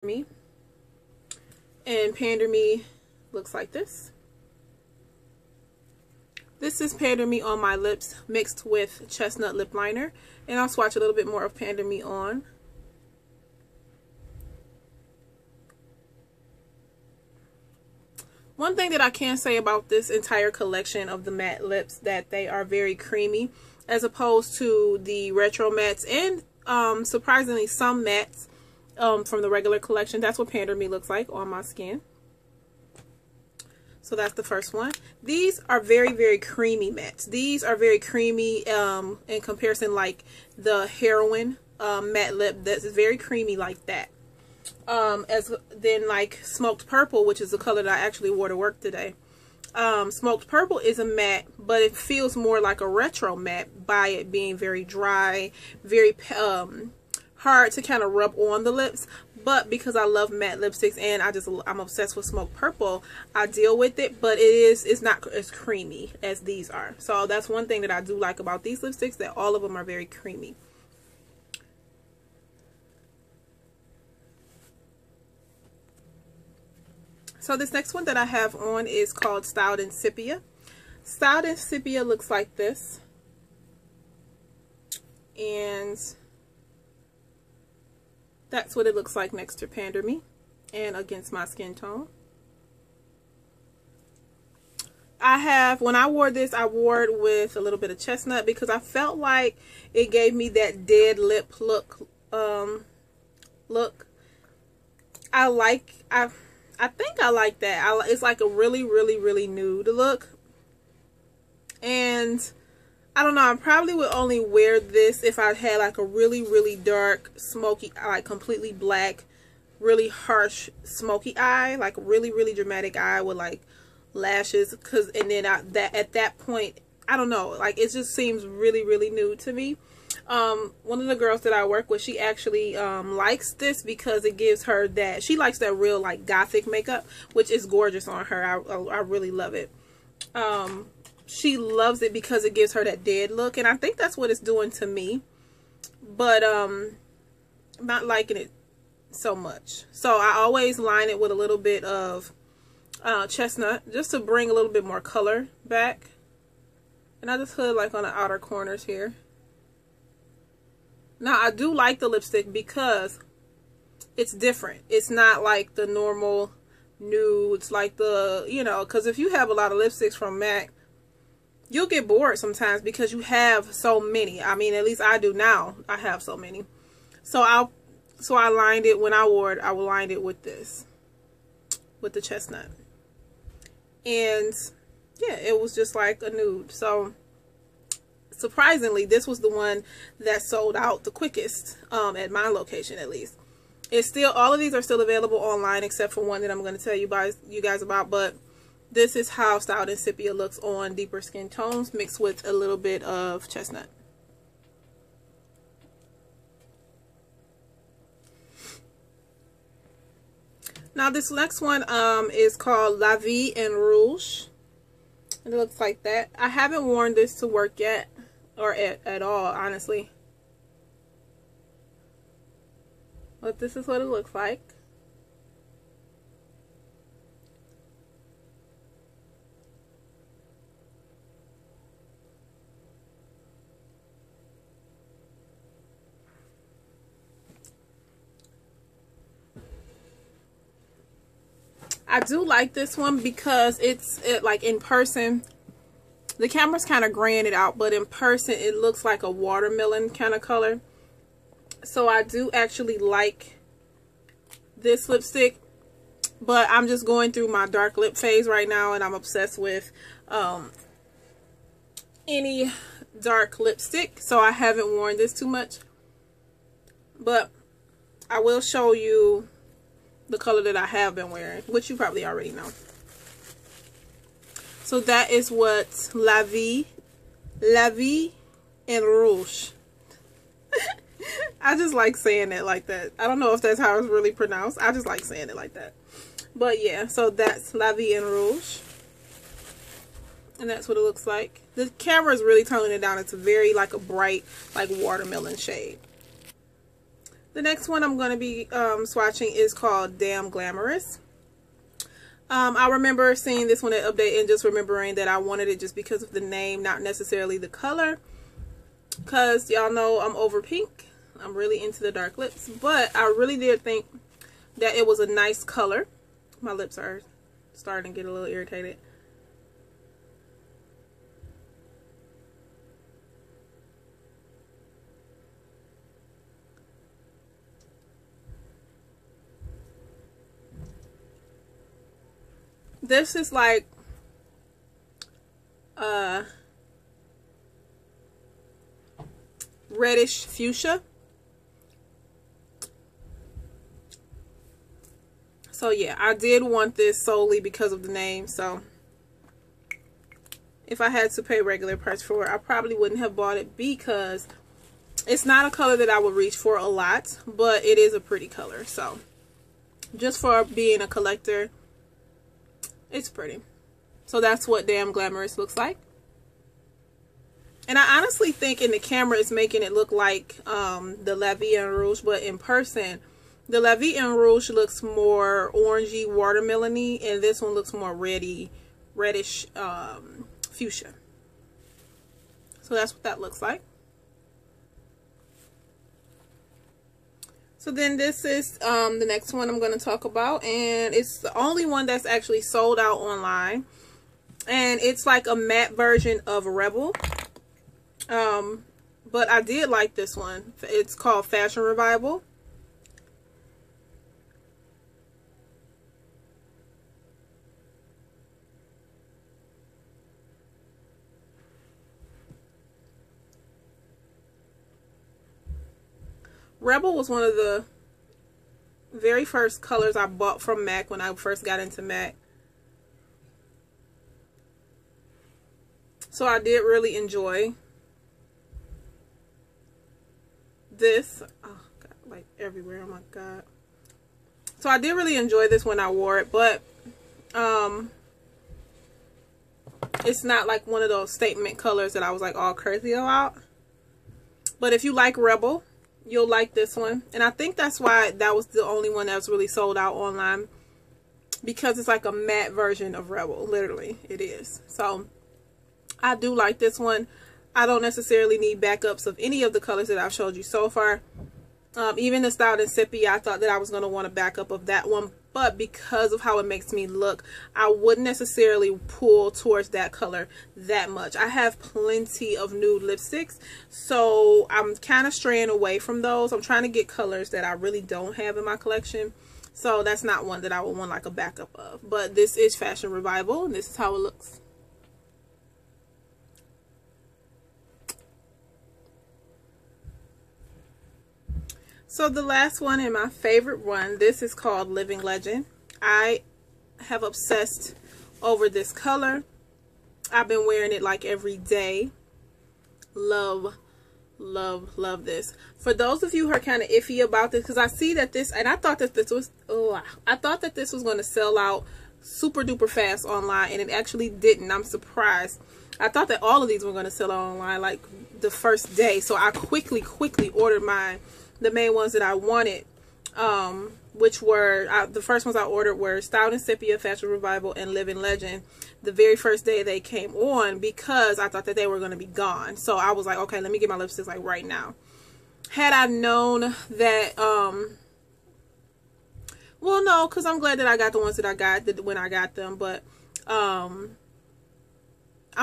Me. And Pander Me looks like this. This is Pander Me on my lips mixed with chestnut lip liner. And I'll swatch a little bit more of Pander Me on. One thing that I can say about this entire collection of the matte lips, that they are very creamy as opposed to the retro mattes and surprisingly some mattes from the regular collection. That's what Pander Me looks like on my skin. So that's the first one. These are very, very creamy mattes. These are very creamy in comparison, like the Heroin matte lip. That's very creamy like that. Then like Smoked Purple, which is the color that I actually wore to work today. Smoked Purple is a matte, but it feels more like a retro matte by it being very dry, very hard to kind of rub on the lips. But because I love matte lipsticks and I'm obsessed with Smoked Purple, I deal with it, but it's not as creamy as these are. So that's one thing that I do like about these lipsticks, that all of them are very creamy. So this next one that I have on is called Styled in Sepia. Styled in Sepia looks like this. And that's what it looks like next to Pander Me and against my skin tone. When I wore this, I wore it with a little bit of chestnut because I felt like it gave me that dead lip look. I think I like that. It's like a really, really, really nude look. And I don't know, I probably would only wear this if I had like a really, really dark, smoky, like completely black, really harsh, smoky eye. Like a really, really dramatic eye with like lashes. And then at that point, I don't know, like it just seems really, really nude to me. One of the girls that I work with, she actually likes this because it gives her that, she likes that real like gothic makeup, which is gorgeous on her. I really love it. She loves it because it gives her that dead look, and I think that's what it's doing to me, but I'm not liking it so much. So I always line it with a little bit of chestnut just to bring a little bit more color back, and I just hood like on the outer corners here. Now I do like the lipstick because it's different. It's not like the normal nudes, like the, you know, because if you have a lot of lipsticks from MAC, you'll get bored sometimes because you have so many. I mean, at least I do now. I have so many. So I lined it, when I wore it, I lined it with this, with the chestnut. And yeah, it was just like a nude. So surprisingly, this was the one that sold out the quickest at my location, at least. It's still, all of these are still available online except for one that I'm going to tell you guys about, but this is how Styled in Sepia looks on deeper skin tones mixed with a little bit of chestnut. Now this next one is called La Vie en Rouge. It looks like that. I haven't worn this to work yet, or at all, honestly. But this is what it looks like. I do like this one because it's like in person, the camera's kind of graying it out, but in person it looks like a watermelon kind of color. So I do actually like this lipstick, but I'm just going through my dark lip phase right now, and I'm obsessed with any dark lipstick, so I haven't worn this too much. But I will show you the color that I have been wearing, which you probably already know. So that is what La Vie en Rouge. I just like saying it like that. I don't know if that's how it's really pronounced. I just like saying it like that. But yeah, so that's La Vie en Rouge. And that's what it looks like. The camera is really toning it down. It's very like a bright, like watermelon shade. The next one I'm going to be swatching is called Damn Glamorous. I remember seeing this one at Update and just remembering that I wanted it just because of the name, not necessarily the color. Because y'all know I'm over pink. I'm really into the dark lips. But I really did think that it was a nice color. My lips are starting to get a little irritated. This is like reddish fuchsia. So yeah, I did want this solely because of the name. So if I had to pay regular price for it, I probably wouldn't have bought it because it's not a color that I would reach for a lot, but it is a pretty color. So just for being a collector, it's pretty. So that's what Damn Glamorous looks like. And I honestly think in the camera it's making it look like the La Vie en Rouge, but in person, the La Vie en Rouge looks more orangey, watermelony, and this one looks more reddish fuchsia. So that's what that looks like. So then this is the next one I'm going to talk about, and it's the only one that's actually sold out online, and it's like a matte version of Rebel. But I did like this one. It's called Fashion Revival. Rebel was one of the very first colors I bought from MAC when I first got into MAC. So I did really enjoy this. Oh God, like everywhere. Oh my God. So I did really enjoy this when I wore it, but it's not like one of those statement colors that I was like all crazy about. But if you like Rebel, you'll like this one. And I think that's why that was the only one that was really sold out online, because it's like a matte version of Rebel. Literally, it is. So I do like this one. I don't necessarily need backups of any of the colors that I've showed you so far. Even the Styled in Sepia, I thought that I was going to want a backup of that one. But because of how it makes me look, I wouldn't necessarily pull towards that color that much. I have plenty of nude lipsticks, so I'm kind of straying away from those. I'm trying to get colors that I really don't have in my collection. So that's not one that I would want like a backup of. But this is Fashion Revival, and this is how it looks. So the last one and my favorite one, this is called Living Legend. I have obsessed over this color. I've been wearing it like every day. Love, love, love this. For those of you who are kind of iffy about this, because I see that this, and I thought that this was, I thought that this was going to sell out super duper fast online, and it actually didn't. I'm surprised. I thought that all of these were going to sell out online like the first day, so I quickly ordered mine. The main ones that I wanted, which were, the first ones I ordered were Styled in Sepia, Fashion Revival, and Living Legend. The very first day they came on, because I thought that they were going to be gone. So I was like, okay, let me get my lipsticks like right now. Had I known that, well, no, because I'm glad that I got the ones that I got when I got them. But I'm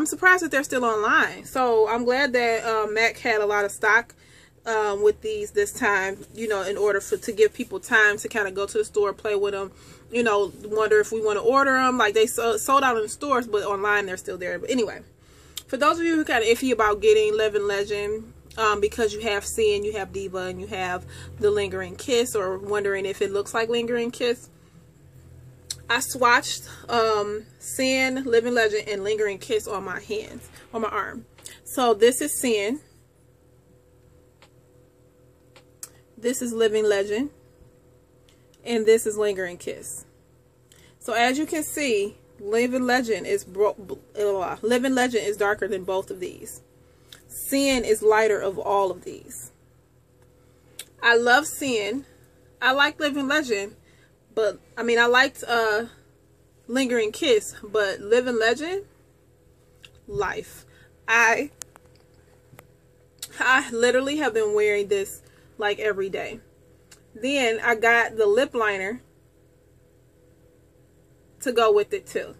surprised that they're still online. So I'm glad that MAC had a lot of stock with these this time, you know, in order to give people time to kind of go to the store, play with them, you know, wonder if we want to order them. Like, they sold out in the stores, but online they're still there. But anyway, for those of you who are kind of iffy about getting Living Legend, because you have Sin, you have Diva, and you have the Lingering Kiss, or wondering if it looks like Lingering Kiss, I swatched Sin, Living Legend, and Lingering Kiss on my hands, on my arm. So this is Sin. This is Living Legend, and this is Lingering Kiss. So as you can see, Living Legend is darker than both of these. Sin is lighter of all of these. I love Sin. I like Living Legend, but I mean I liked Lingering Kiss, but Living Legend, life. I literally have been wearing this like every day. Then I got the lip liner to go with it too.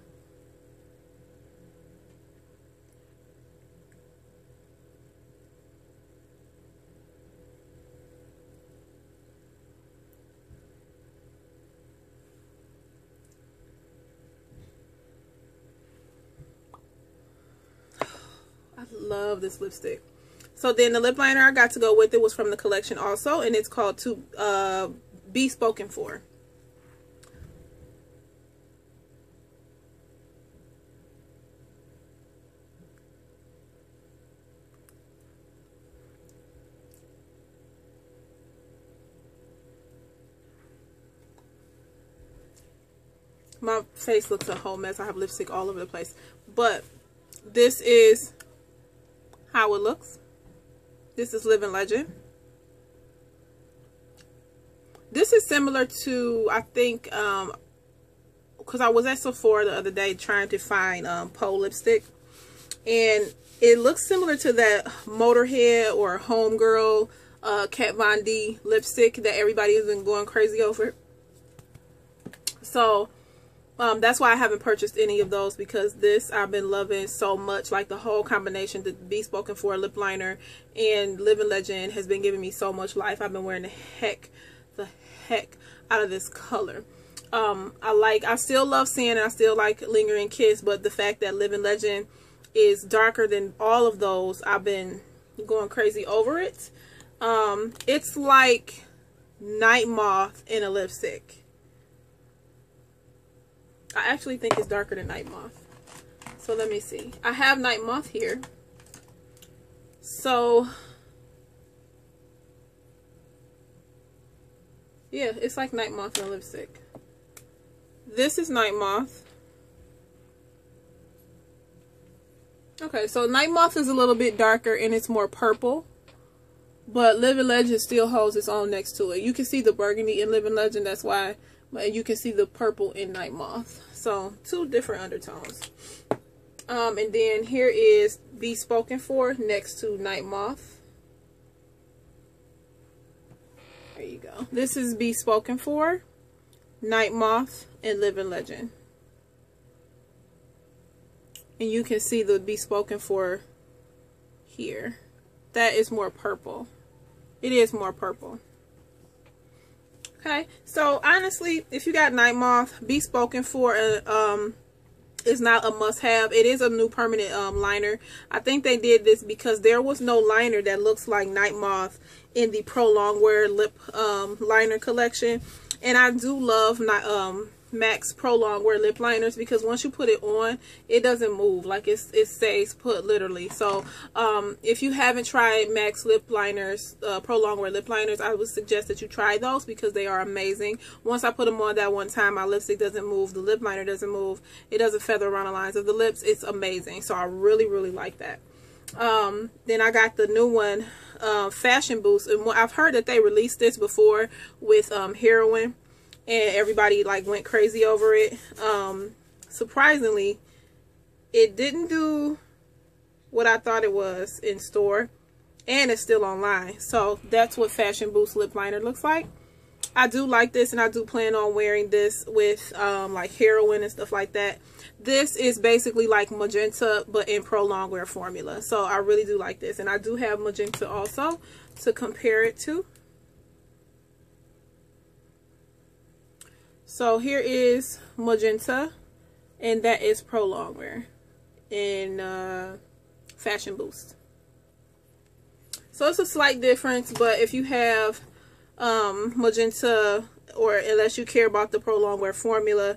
I love this lipstick. So then the lip liner I got to go with it was from the collection also, and it's called To Be Spoken For. My face looks a whole mess. I have lipstick all over the place. But this is how it looks. This is Living Legend. This is similar to, I think, because I was at Sephora the other day trying to find Poe lipstick. And it looks similar to that Motorhead or Homegirl Kat Von D lipstick that everybody has been going crazy over. So that's why I haven't purchased any of those, because this I've been loving so much. Like the whole combination, the Be Spoken For lip liner and Living Legend has been giving me so much life. I've been wearing the heck out of this color. I still love Sin and I still like Lingering Kiss, but the fact that Living Legend is darker than all of those, I've been going crazy over it. It's like Night Moth in a lipstick. I actually think it's darker than Night Moth. So let me see. I have Night Moth here. So yeah, it's like Night Moth in a lipstick. This is Night Moth. Okay, so Night Moth is a little bit darker and it's more purple. But Living Legend still holds its own next to it. You can see the burgundy in Living Legend, that's why. But you can see the purple in Night Moth. So, two different undertones. And then here is Be Spoken For next to Night Moth. There you go. This is Be Spoken For, Night Moth, and Living Legend. And you can see the Be Spoken For here. That is more purple. It is more purple. Okay, so honestly, if you got Night Moth, Be Spoken For is not a must-have. It is a new permanent liner. I think they did this because there was no liner that looks like Night Moth in the Pro Longwear lip liner collection. And I do love MAC's Pro Longwear lip liners because once you put it on, it doesn't move. Like it stays put literally. So if you haven't tried MAC's lip liners, Pro Longwear lip liners, I would suggest that you try those because they are amazing. Once I put them on that one time, my lipstick doesn't move, the lip liner doesn't move, it doesn't feather around the lines of the lips. It's amazing. So I really like that. Then I got the new one, Fashion Boost, and I've heard that they released this before with Heroin. And everybody like went crazy over it. Surprisingly, it didn't do what I thought it was in store, and it's still online. So that's what Fashion Boost lip liner looks like. I do like this, and I do plan on wearing this with like Heroin and stuff like that. This is basically like Magenta, but in Pro Longwear formula. So I really do like this, and I do have Magenta also to compare it to. So here is Magenta, and that is Pro Longwear in Fashion Boost. So it's a slight difference, but if you have Magenta, or unless you care about the Pro Longwear formula,